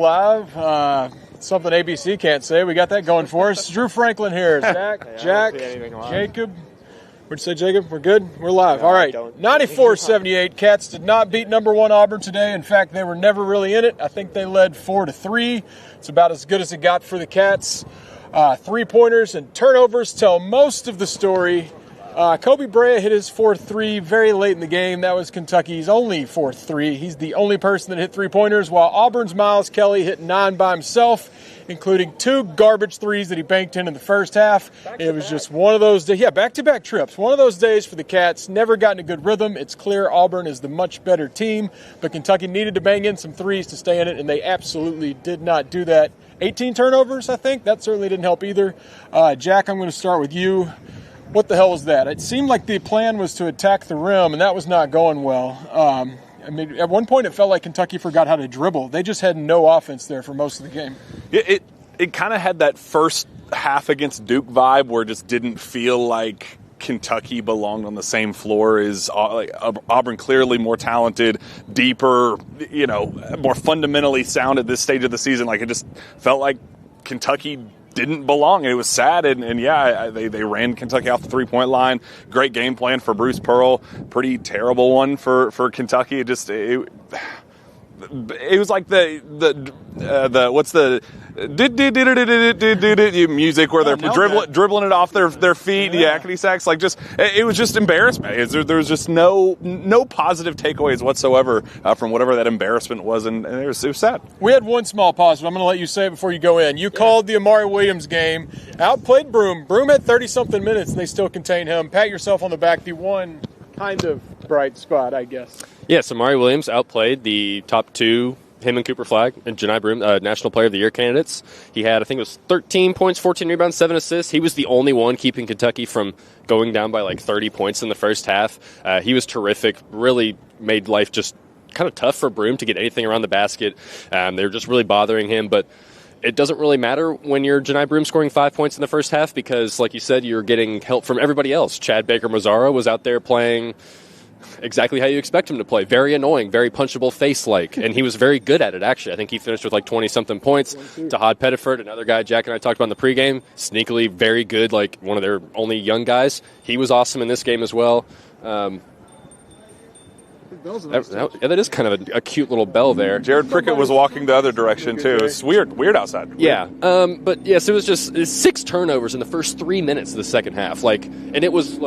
live. Something ABC can't say. We got that going for us. Drew Franklin here. Zach, Jack, Jacob. What'd you say, Jacob? We're good? We're live. All right. 94-78. Cats did not beat number 1 Auburn today. In fact, they were never really in it. I think they led 4-3. It's about as good as it got for the Cats. 3-pointers and turnovers tell most of the story. Kobe Brea hit his 4-3 very late in the game. That was Kentucky's only 4-3. He's the only person that hit 3-pointers, while Auburn's Miles Kelly hit 9 by himself, including 2 garbage threes that he banked in the first half. It was just one of those days. Yeah, back-to-back trips. One of those days for the Cats. Never gotten a good rhythm. It's clear Auburn is the much better team, but Kentucky needed to bang in some threes to stay in it, and they absolutely did not do that. 18 turnovers, I think. That certainly didn't help either. Jack, I'm going to start with you. What the hell was that? It seemed like the plan was to attack the rim, and that was not going well. I mean, at one point it felt like Kentucky forgot how to dribble. They just had no offense there for most of the game. It kind of had that first half against Duke vibe where it just didn't feel like Kentucky belonged on the same floor as Auburn. Clearly more talented, deeper, more fundamentally sound at this stage of the season. Like, it just felt like Kentucky didn't belong, and it was sad. And they ran Kentucky off the 3-point line. Great game plan for Bruce Pearl. Pretty terrible one for Kentucky. It was like the what's the music where they're dribbling it off their feet, yakety sacks. Like, just it was just embarrassment. There was just no positive takeaways whatsoever from whatever that embarrassment was, and it was sad. We had one small positive. I'm going to let you say it before you go in. You called the Amari Williams game, outplayed Broome. Broome had 30-something minutes, and they still contained him. Pat yourself on the back. The one kind of bright spot, I guess. Yes, Amari Williams outplayed the top 2, him and Cooper Flagg, and Janai Broome, National Player of the Year candidates. He had, I think it was 13 points, 14 rebounds, 7 assists. He was the only one keeping Kentucky from going down by like 30 points in the first half. He was terrific, really made life just kind of tough for Broome to get anything around the basket. They were just really bothering him, but it doesn't really matter when you're Janai Broome scoring 5 points in the first half because, like you said, you're getting help from everybody else. Chad Baker-Mazzara was out there playing exactly how you expect him to play. Very annoying, very punchable face-like, and he was very good at it, actually. I think he finished with like 20-something points. Tahad Pettiford, another guy Jack and I talked about in the pregame, sneakily very good, like one of their only young guys. He was awesome in this game as well. That is kind of a cute little bell there. Jared Prickett was walking the other direction, too. It's weird outside. Yeah. But, yes, it was just 6 turnovers in the first 3 minutes of the second half. And it was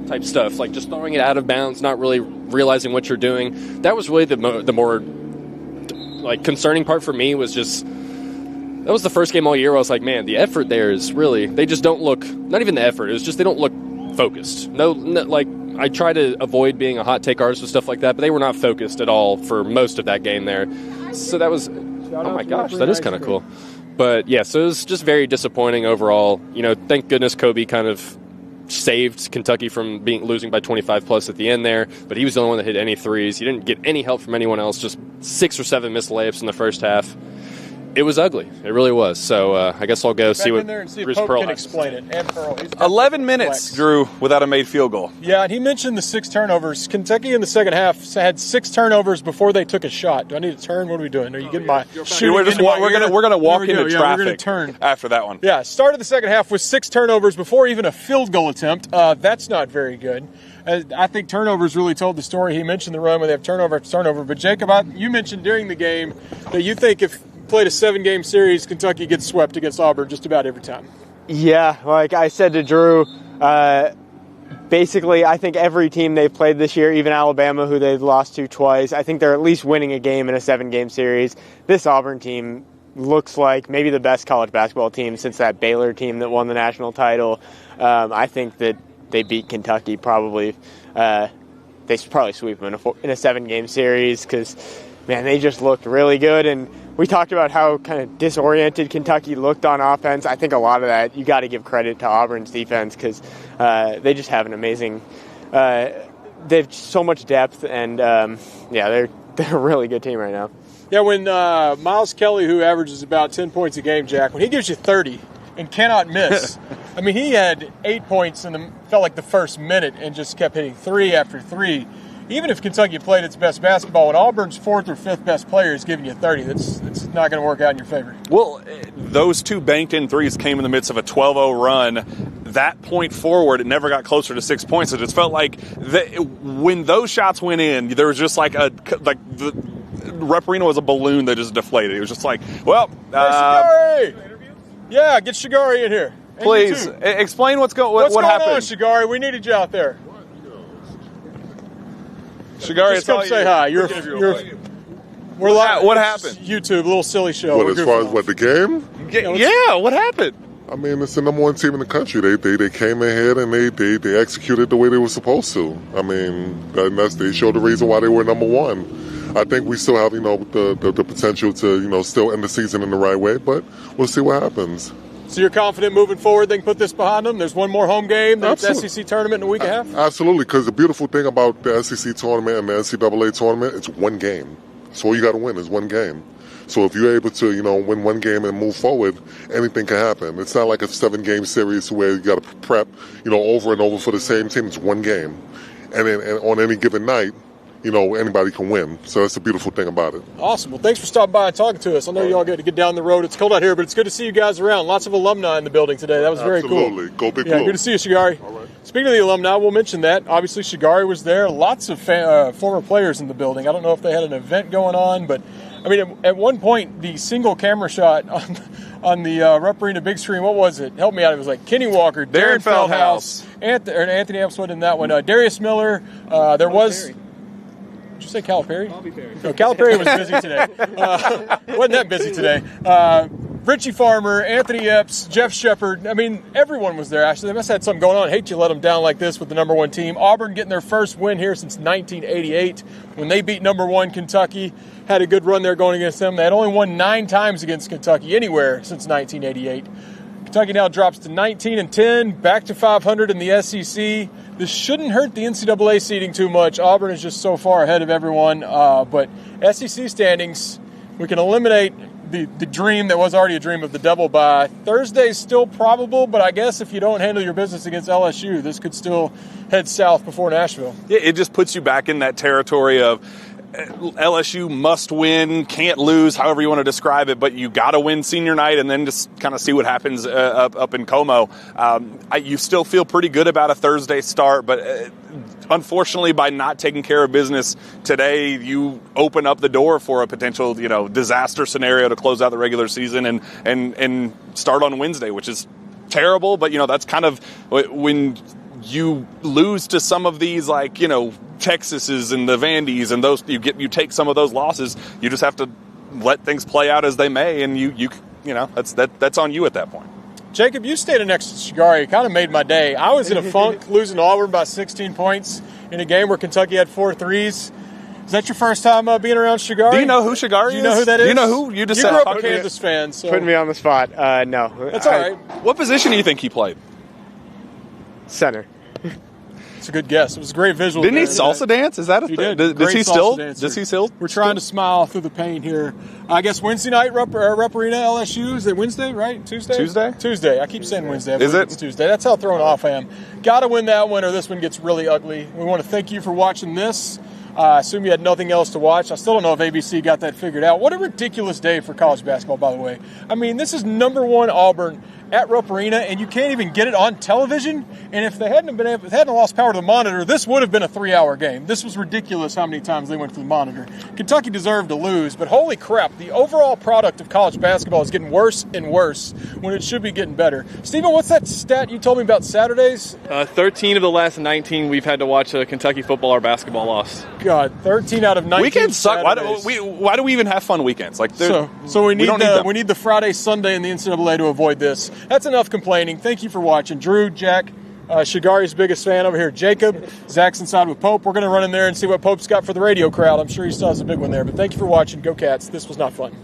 type stuff, like just throwing it out of bounds, not really realizing what you're doing. That was really the more concerning part for me was just that was the first game all year where I was like, man, the effort there is really, they just don't look, not even the effort, it was just they don't look focused. I try to avoid being a hot take artist with stuff like that, but they were not focused at all for most of that game there. So that was, oh my gosh, that is kind of cool. But yeah, so it was just very disappointing overall. Thank goodness Kobe kind of saved Kentucky from losing by 25 plus at the end there, but he was the only one that hit any threes. He didn't get any help from anyone else, just 6 or 7 missed layups in the first half. It was ugly. It really was. So I guess I'll go see what Bruce Pearl can explain it. And Pearl. 11 minutes, Drew, without a made field goal. Yeah, and he mentioned the 6 turnovers. Kentucky in the second half had 6 turnovers before they took a shot. Do I need to turn? What are we doing? Are you getting my shooting? We're gonna walk into traffic. We're gonna turn after that one. Yeah, started the second half with 6 turnovers before even a field goal attempt. That's not very good. I think turnovers really told the story. He mentioned the run when they have turnover after turnover. But Jacob, you mentioned during the game that you think if played a 7-game series, Kentucky gets swept against Auburn just about every time. Yeah, like I said to Drew, basically I think every team they've played this year, even Alabama, who they've lost to twice, I think they're at least winning a game in a 7-game series. This Auburn team looks like maybe the best college basketball team since that Baylor team that won the national title. I think that they beat Kentucky probably. They should probably sweep them in a 7-game series because, man, they just looked really good. And we talked about how kind of disoriented Kentucky looked on offense. I think a lot of that, you got to give credit to Auburn's defense because they just have an amazing they have so much depth, and they're a really good team right now. Yeah, when Miles Kelly, who averages about 10 points a game, Jack, when he gives you 30 and cannot miss, I mean, he had 8 points felt like the first minute and just kept hitting 3 after 3. even if Kentucky played its best basketball, when Auburn's 4th or 5th best player is giving you 30, it's not going to work out in your favor. Well, those 2 banked-in threes came in the midst of a 12-0 run. That point forward, it never got closer to 6 points. It just felt like when those shots went in, there was just like the Rupp Arena was a balloon that just deflated. It was just like, well, hey, Shigari! Yeah, get Shigari in here. And please explain what's going on, happened. Shigari? We needed you out there. Shigari, just come say hi. We're live. What happened? YouTube, a little silly show. What, as far as the game? Yeah, what happened? I mean, it's the number 1 team in the country. They came ahead and they executed the way they were supposed to. I mean, they showed the reason why they were number 1. I think we still have, the potential to, still end the season in the right way, but we'll see what happens. So you're confident moving forward they can put this behind them? There's one more home game, the SEC tournament in a week and a half? Absolutely, because the beautiful thing about the SEC tournament and the NCAA tournament, it's one game. So all you got to win is one game. So if you're able to, win one game and move forward, anything can happen. It's not like a 7-game series where you got to prep, over and over for the same team. It's one game. And on any given night, anybody can win. So that's the beautiful thing about it. Awesome. Well, thanks for stopping by and talking to us. I know you all get to get down the road. It's cold out here, but it's good to see you guys around. Lots of alumni in the building today. That was very cool. Absolutely. Go Big Blue. Yeah, good to see you, Shigari. All right. Speaking of the alumni, we'll mention that. Obviously, Shigari was there. Lots of former players in the building. I don't know if they had an event going on, but, I mean, at one point, the single camera shot on the Rupp Arena big screen, what was it? Help me out. It was like Kenny Walker, Darren Feldhouse, Anthony Epps in that one, Darius Miller. There was... Did you say Calipari? Bobby Perry. No, Calipari was busy today. Wasn't that busy today. Richie Farmer, Anthony Epps, Jeff Shepard. I mean, everyone was there, actually. They must have had something going on. I hate you let them down like this with the number 1 team. Auburn getting their first win here since 1988 when they beat number 1 Kentucky. Had a good run there going against them. They had only won 9 times against Kentucky anywhere since 1988. Kentucky now drops to 19-10, back to 500 in the SEC. This shouldn't hurt the NCAA seeding too much. Auburn is just so far ahead of everyone. But SEC standings, we can eliminate the dream that was already a dream of the double bye. Thursday's still probable, but I guess if you don't handle your business against LSU, this could still head south before Nashville. Yeah, it just puts you back in that territory of LSU must win, can't lose, however you want to describe it, but you got to win senior night and then just kind of see what happens up in Como. You still feel pretty good about a Thursday start, but unfortunately, by not taking care of business today, you open up the door for a potential, disaster scenario to close out the regular season and start on Wednesday, which is terrible. But that's kind of when you lose to some of these, Texases and the Vandys and those, you take some of those losses. You just have to let things play out as they may, and that's on you at that point. Jacob, you stayed next to Shigari. It kind of made my day. I was in a funk losing to Auburn by 16 points in a game where Kentucky had 4 threes. Is that your first time being around Shigari? Do you know who Shigari is? Do you know who that is? Do you know who? You grew up a Kansas fan. So. Putting me on the spot. No. That's all right. What position do you think he played? Center. It's a good guess. It was a great visual. Didn't he salsa dance? Is that a thing? Does he still? Does he still? We're trying to smile through the pain here. I guess Wednesday night, Rupp Arena, LSU. Is it Wednesday, right? Tuesday. I keep saying Wednesday. Is it? It's Tuesday. That's how thrown off I am. Got to win that one or this one gets really ugly. We want to thank you for watching this. I assume you had nothing else to watch. I still don't know if ABC got that figured out. What a ridiculous day for college basketball, by the way. I mean, this is number 1 Auburn at Rupp Arena, and you can't even get it on television. And if they hadn't lost power to the monitor, this would have been a 3-hour game. This was ridiculous how many times they went to the monitor. Kentucky deserved to lose, but holy crap, the overall product of college basketball is getting worse and worse when it should be getting better. Steven, what's that stat you told me about Saturdays? 13 of the last 19 we've had to watch a Kentucky football or basketball loss. God, 13 out of 19 Weekends suck. Why do we even have fun weekends? So we need the Friday, Sunday in the NCAA to avoid this. That's enough complaining. Thank you for watching. Drew, Jack, Shigari's biggest fan over here, Jacob. Zach's inside with Pope. We're going to run in there and see what Pope's got for the radio crowd. I'm sure he still has a big one there. But thank you for watching. Go Cats. This was not fun.